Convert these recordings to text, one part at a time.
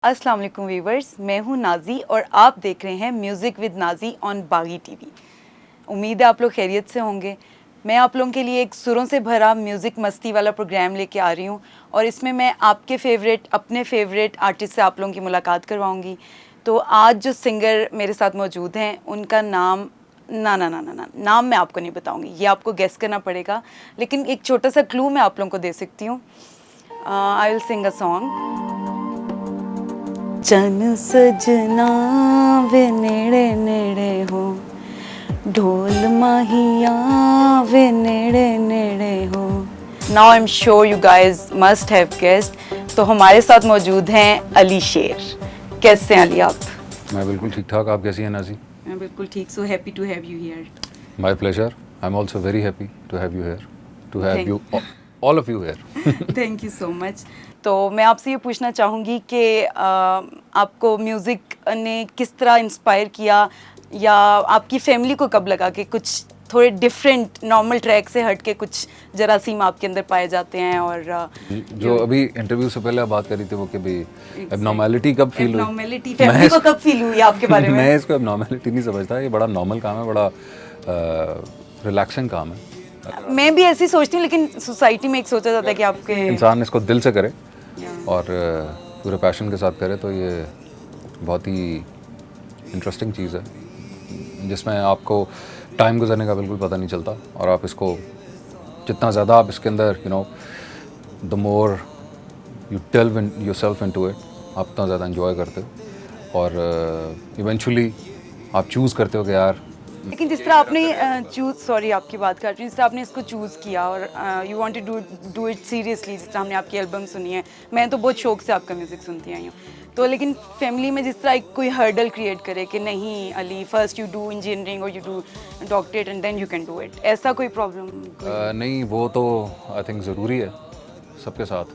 अस्सलाम वालेकुम वीवर्स, मैं हूं नाजी और आप देख रहे हैं music with Nazi on Baaghi TV. उम्मीद है आप लोग खैरियत से होंगे। मैं आप लोगों के लिए एक सुरों से भरा म्यूज़िक मस्ती वाला प्रोग्राम लेके आ रही हूं और इसमें मैं आपके अपने फेवरेट आर्टिस्ट से आप लोगों की मुलाकात करवाऊंगी। तो आज जो सिंगर मेरे साथ मौजूद हैं उनका नाम नाम मैं आपको नहीं बताऊंगी, ये आपको गेस करना पड़ेगा, लेकिन एक छोटा सा क्लू मैं आप लोगों को दे सकती हूँ। I will sing a song. चन सजना वे नेड़े नेड़े हो, ढोल माहिया वे नेड़े नेड़े हो। Now I am sure you guys must have guessed. तो हमारे साथ मौजूद हैं अली शेर। कैसे हैं अली आप? मैं बिल्कुल ठीक ठाक। आप कैसी हैं नाजी? मैं बिल्कुल ठीक। So happy to have you here. My pleasure. I am also very happy to have you here, to have you all of you here. Thank you so much. तो मैं आपसे ये पूछना चाहूँगी कि आपको म्यूज़िक ने किस तरह इंस्पायर किया, या आपकी फैमिली को कब लगा कि कुछ थोड़े डिफरेंट नॉर्मल ट्रैक से हट के कुछ जरासीम आपके अंदर पाए जाते हैं? और जो अभी इंटरव्यू से पहले आप बात कर रही थी वो कि भी एबनॉर्मलिटी कब फील हुई, एबनॉर्मलिटी फैमिली को कब फील हुई आपके बारे में? मैं इसको एबनॉर्मलिटी नहीं समझता। ये बड़ा नॉर्मल काम है, बड़ा रिलैक्सिंग काम है। मैं भी ऐसी सोचती हूँ, लेकिन सोसाइटी में एक सोचा जाता है कि आपके इंसान इसको दिल से करे और पूरे पैशन के साथ करे तो ये बहुत ही इंटरेस्टिंग चीज़ है जिसमें आपको टाइम गुजरने का बिल्कुल पता नहीं चलता। और आप इसको जितना ज़्यादा आप इसके अंदर the more you delve yourself into it, आप उतना ज़्यादा एंजॉय करते हो और इवेंचुअली आप चूज़ करते हो कि यार। लेकिन जिस तरह आपने सॉरी आपकी बात कर रही हूँ, जिस तरह आपने इसको चूज़ किया और you want to do it seriously, जिस तरह हमने आपकी एल्बम सुनी है, मैं तो बहुत शौक से आपका म्यूज़िक सुनती आई हूँ, तो लेकिन फैमिली में जिस तरह एक कोई हर्डल क्रिएट करे कि नहीं Ali, first you do engineering और you do doctorate and then you can do it, ऐसा कोई प्रॉब्लम? नहीं, वो तो आई थिंक ज़रूरी है सबके साथ।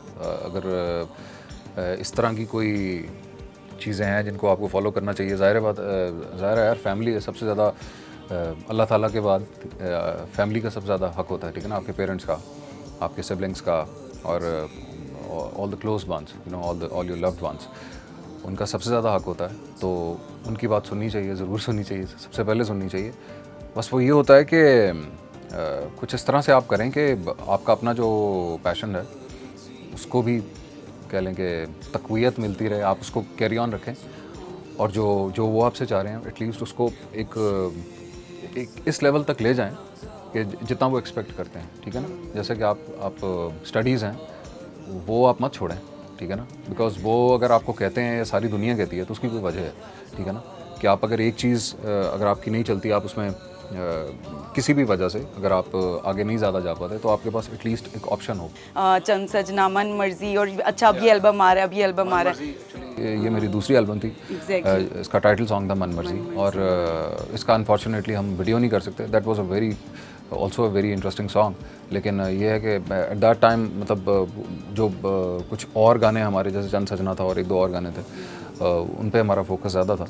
अगर इस तरह की कोई चीज़ें हैं जिनको आपको फॉलो करना चाहिए, ज़ाहिर है यार, फैमिली है सबसे ज़्यादा। अल्लाह ताला के बाद फैमिली का सबसे ज़्यादा हक होता है, ठीक है ना, आपके पेरेंट्स का, आपके सिबलिंग्स का और all the close ones, all your loved ones, उनका सबसे ज़्यादा हक होता है। तो उनकी बात सुननी चाहिए, ज़रूर सुननी चाहिए, सबसे पहले सुननी चाहिए। बस वो ये होता है कि कुछ इस तरह से आप करें कि आपका अपना जो पैशन है उसको भी कह लें कि तक़वियत मिलती रहे, आप उसको कैरी ऑन रखें और जो वो आपसे चाह रहे हैं एटलीस्ट उसको एक इस लेवल तक ले जाएं कि जितना वो एक्सपेक्ट करते हैं, ठीक है ना। जैसे कि आप स्टडीज़ हैं वो आप मत छोड़ें, ठीक है ना, बिकॉज़ वो अगर आपको कहते हैं या सारी दुनिया कहती है तो उसकी कोई वजह है, ठीक है ना, कि आप अगर एक चीज़ अगर आपकी नहीं चलती, आप उसमें किसी भी वजह से अगर आप आगे नहीं ज़्यादा जा पाते तो आपके पास एटलीस्ट एक ऑप्शन हो। चंद सजना, मन मर्जी, और अच्छा अब ये एल्बम आ रहा है, अब ये एल्बम आ रहा है। ये मेरी दूसरी एल्बम थी। इसका टाइटल सॉन्ग था मन मर्जी और इसका अनफॉर्चुनेटली हम वीडियो नहीं कर सकते। That was a very interesting song. लेकिन ये है कि एट दैट टाइम मतलब जो कुछ और गाने हमारे जैसे चंद सजना था और एक दो और गाने थे, उन पे हमारा फोकस ज़्यादा था।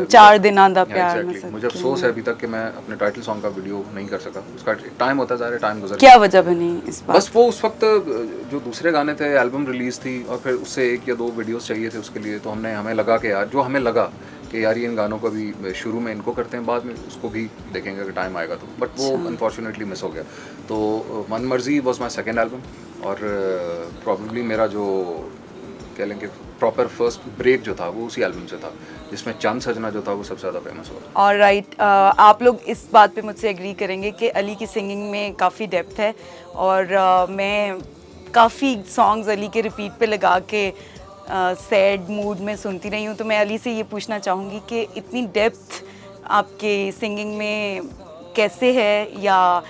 चार दिन आंदा प्यार में मुझे अफसोस है अभी तक कि मैं अपने टाइटल सॉन्ग का वीडियो नहीं कर सका। उसका टाइम होता है, टाइम गुजर क्या वजह बनी इस बात? बस वो उस वक्त जो दूसरे गाने थे, एल्बम रिलीज़ थी और फिर उससे एक या दो वीडियोस चाहिए थे उसके लिए, तो हमें लगा कि यार कि यार ये इन गानों का भी शुरू में इनको करते हैं, बाद में उसको भी देखेंगे अगर टाइम आएगा तो। बट वो अनफॉर्चुनेटली मिस हो गया। तो मन मर्जी वॉज माई सेकेंड एल्बम और प्रॉबेबली मेरा जो कह लें कि प्रॉपर फर्स्ट ब्रेक जो था वो उसी एल्बम से था, जिसमें चंद सजना जो था वो सबसे ज़्यादा फेमस हुआ। और राइट, आप लोग इस बात पे मुझसे एग्री करेंगे कि अली की सिंगिंग में काफ़ी डेप्थ है और मैं काफ़ी सॉन्ग्स अली के रिपीट पे लगा के सैड मूड में सुनती रही हूँ। तो मैं अली से ये पूछना चाहूँगी कि इतनी डेप्थ आपके सिंगिंग में कैसे है, या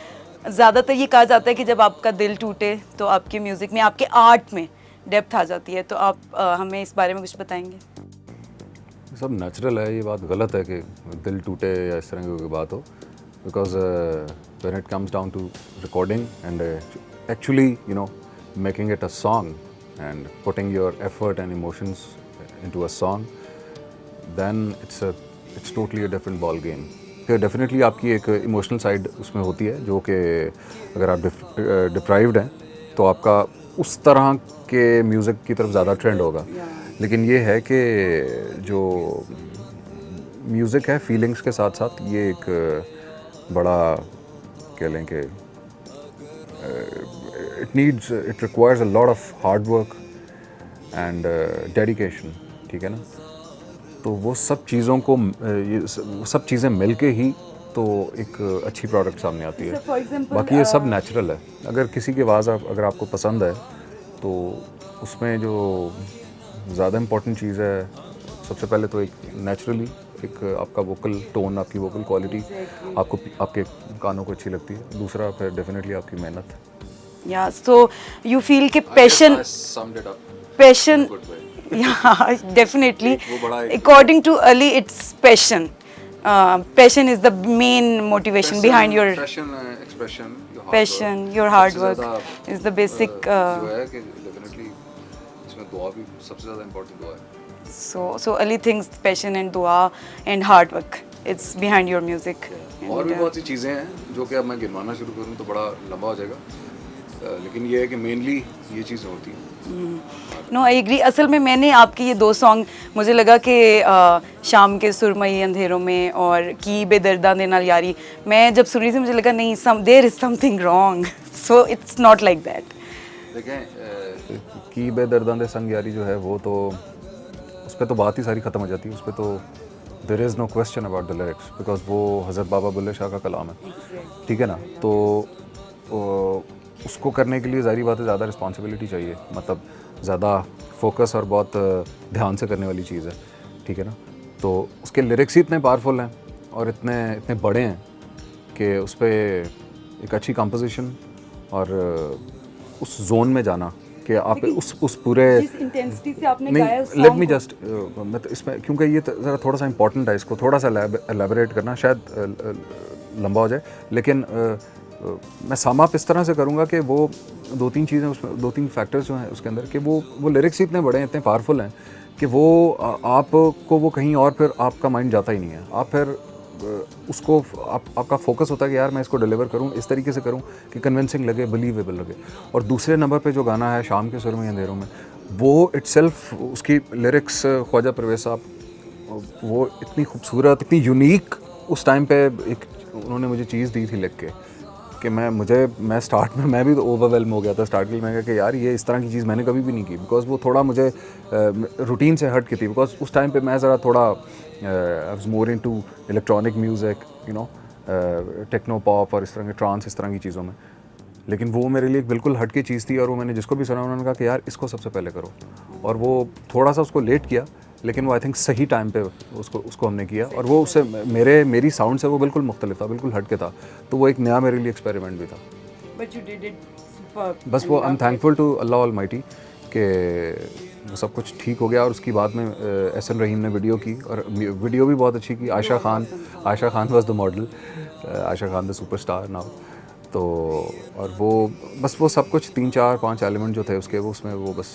ज़्यादातर ये कहा जाता है कि जब आपका दिल टूटे तो आपके म्यूज़िक में, आपके आर्ट में डेप्थ आ जाती है, तो आप हमें इस बारे में कुछ बताएंगे? सब नेचुरल है, ये बात गलत है कि दिल टूटे या इस तरह की कोई बात हो, because when it comes down to recording and actually making it a song and putting your effort and emotions into a song, then it's totally a different ball game. तो डेफिनेटली आपकी एक इमोशनल साइड उसमें होती है जो कि अगर आप डिप्राइव्ड हैं तो आपका उस तरह के म्यूज़िक की तरफ ज़्यादा ट्रेंड होगा। लेकिन ये है कि जो म्यूज़िक है फीलिंग्स के साथ साथ ये एक बड़ा कह लें कि it requires a lot of hard work and dedication, ठीक है ना। तो वो सब चीज़ों को ये सब चीज़ें मिल के ही तो एक अच्छी प्रोडक्ट सामने आती है। फॉर एग्जांपल बाकी ये सब नेचुरल है। अगर किसी की आवाज़ अगर आपको पसंद है तो उसमें जो ज़्यादा इम्पोर्टेंट चीज़ है, सबसे पहले तो एक नेचुरली एक आपका वोकल टोन, आपकी वोकल क्वालिटी आपको आपके कानों को अच्छी लगती है। दूसरा फिर डेफिनेटली आपकी मेहनत। या सो यू फील कि passion yeah, definitely. According to Ali, it's passion. Passion is the main motivation behind your passion, expression, passion, your hard work is the basic. जो है कि डेफिनेटली इसमें दुआ भी सबसे ज़्यादा इम्पोर्टेंट दुआ है। So Ali thinks passion and dua and hard work. It's behind your music. और भी बहुत सी चीज़ें हैं जो कि अब मैं गिनवाना शुरू करूँ तो बड़ा लंबा हो जाएगा, लेकिन ये है कि मेनली ये चीज़ें होती हैं। No I agree. असल में मैंने आपके ये 2 सॉन्ग मुझे लगा कि शाम के सुरमई अंधेरों में और की बेदर्दा दे नाल यारी, मैं जब सुन रही थी मुझे लगा नहीं, there is something wrong, so it's not like that. देखें की बेदर्दा दे संग यारी जो है वो तो उस पर तो बात ही सारी ख़त्म हो जाती है। उस पर तो there is no question about the lyrics, because वो हज़रत बाबा बुल्ले शाह का कलाम है, ठीक है ना। तो उसको करने के लिए ज़ाहिर बात है ज़्यादा रिस्पॉन्सिबिलिटी चाहिए, मतलब ज़्यादा फोकस और बहुत ध्यान से करने वाली चीज़ है, ठीक है ना। तो उसके लिरिक्स ही इतने पावरफुल हैं और इतने इतने बड़े हैं कि उस पर एक अच्छी कंपोजिशन और उस जोन में जाना कि आप उस पूरे इंटेंसिटी से आपने गाया उस लेट मी जस्ट मैं तो इसमें क्योंकि ये ज़रा थोड़ा सा इंपॉर्टेंट है, इसको थोड़ा सा एलैबोरेट करना शायद लंबा हो जाए, लेकिन मैं सम अप इस तरह से करूँगा कि वो 2-3 चीज़ें उसमें 2-3 फैक्टर्स जो हैं उसके अंदर कि वो लिरिक्स ही इतने बड़े हैं, इतने पावरफुल हैं कि वो आपको वो कहीं और फिर आपका माइंड जाता ही नहीं है। आप फिर उसको आपका फोकस होता है कि यार मैं इसको डिलीवर करूँ, इस तरीके से करूँ कि कन्विंसिंग लगे, बिलीवेबल लगे। और दूसरे नंबर पे जो गाना है शाम के सुरमई अंधेरों में, वो इटसेल्फ उसकी लिरिक्स ख्वाजा परवेज़ साहब, वो इतनी खूबसूरत, इतनी यूनिक उस टाइम पे एक उन्होंने मुझे चीज़ दी थी लिख के कि मैं स्टार्ट में मैं भी तो ओवरवेल्म हो गया था स्टार्ट में। मैं कहा कि यार ये इस तरह की चीज़ मैंने कभी भी नहीं की, बिकॉज वो थोड़ा मुझे रूटीन से हट की थी, बिकॉज उस टाइम पे मैं ज़रा थोड़ा I was more into electronic music, you know, techno pop और इस तरह के ट्रांस, इस तरह की चीज़ों में। लेकिन वो मेरे लिए बिल्कुल हट की चीज़ थी और वो मैंने जिसको भी सुना उन्होंने कहा कि यार इसको सबसे पहले करो, और वो थोड़ा सा उसको लेट किया, लेकिन वो आई थिंक सही टाइम पे उसको हमने किया, और वो उससे मेरी साउंड से वो बिल्कुल मुख्तलिफ था, बिल्कुल हट के था। तो वो एक नया मेरे लिए एक्सपेरिमेंट भी था। But you did it superb. बस वो I am thankful to Allah almighty कि वो सब कुछ ठीक हो गया। और उसके बाद में एहसन रहीम ने वीडियो की, और वीडियो भी बहुत अच्छी की। Ayesha Khan was the model, Ayesha Khan the superstar now. तो और वो बस वो सब कुछ 3-4-5 एलिमेंट जो थे उसके, वो उसमें वो बस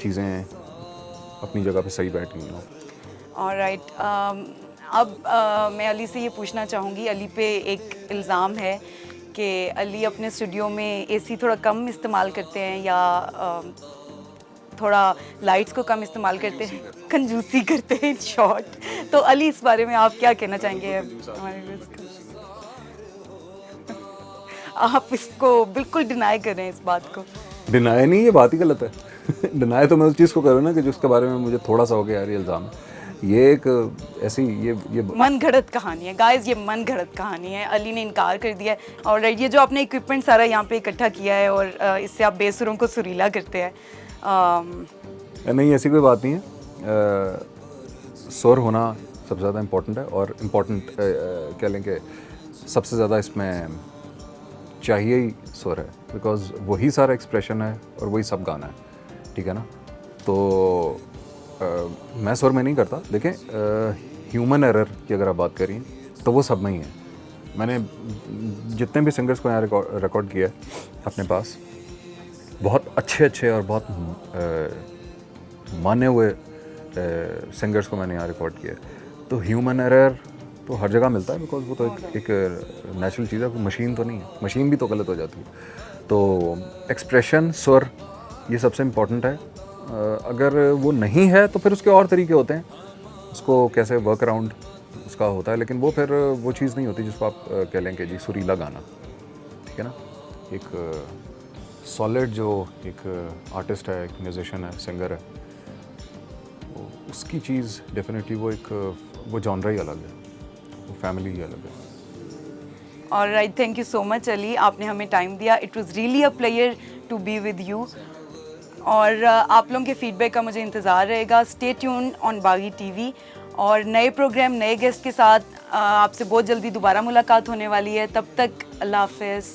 चीज़ें अपनी जगह पे सही बैठ गई। ऑलराइट, अब मैं अली से ये पूछना चाहूँगी, अली पे एक इल्ज़ाम है कि अली अपने स्टूडियो में एसी थोड़ा कम इस्तेमाल करते हैं या थोड़ा लाइट्स को कम इस्तेमाल करते हैं, कंजूसी करते हैं इन शॉर्ट। तो अली इस बारे में आप क्या कहना चाहेंगे हमारे व्यूअर्स को? आप इसको बिल्कुल डिनाई कर रहे हैं इस बात को। डिनाई नहीं, ये बात ही गलत है। डिनाई तो मैं उस चीज़ को करूँ ना कि जिसके बारे में मुझे थोड़ा सा हो गया यार ये इल्ज़ाम है। ये एक ऐसी ये मन घड़त कहानी है गाइस, ये मन घड़त कहानी है। अली ने इनकार कर दिया है। और ये जो आपने इक्विपमेंट सारा यहाँ पे इकट्ठा किया है और इससे आप बेसुरों को सुरीला करते हैं। नहीं, ऐसी कोई बात नहीं है। सुर होना सबसे ज़्यादा इम्पोर्टेंट है, और इम्पोर्टेंट कह लें कि सबसे ज़्यादा इसमें चाहिए ही सुर है, बिकॉज वही सारा एक्सप्रेशन है और वही सब गाना है, ठीक है ना। तो मैं सुर में नहीं करता। देखें, ह्यूमन एरर की अगर आप बात करें तो वो सब में ही है। मैंने जितने भी सिंगर्स को यहाँ रिकॉर्ड किया है अपने पास, बहुत अच्छे और बहुत माने हुए सिंगर्स को मैंने यहाँ रिकॉर्ड किया है। तो ह्यूमन एरर तो हर जगह मिलता है, बिकॉज वो तो एक नेचुरल चीज़ है, कोई मशीन तो नहीं है। मशीन भी तो गलत हो जाती है। तो एक्सप्रेशन, सुर, ये सबसे इम्पोर्टेंट है। अगर वो नहीं है तो फिर उसके और तरीके होते हैं, उसको कैसे वर्क अराउंड उसका होता है, लेकिन वो फिर वो चीज़ नहीं होती जिसको आप कह लें कि जी सुरीला गाना, ठीक है ना। एक सॉलिड जो एक आर्टिस्ट है, एक म्यूजिशियन है, सिंगर है, उसकी चीज़ डेफिनेटली वो जॉनरा ही अलग है, वो फैमिली ही अलग है। Alright, thank you so much Ali, आपने हमें टाइम दिया। It was really a pleasure to be with you. और आप लोगों के फीडबैक का मुझे इंतज़ार रहेगा। Stay tune on Baaghi TV, और नए प्रोग्राम नए गेस्ट के साथ आपसे बहुत जल्दी दोबारा मुलाकात होने वाली है। तब तक अल्लाह हाफिज़।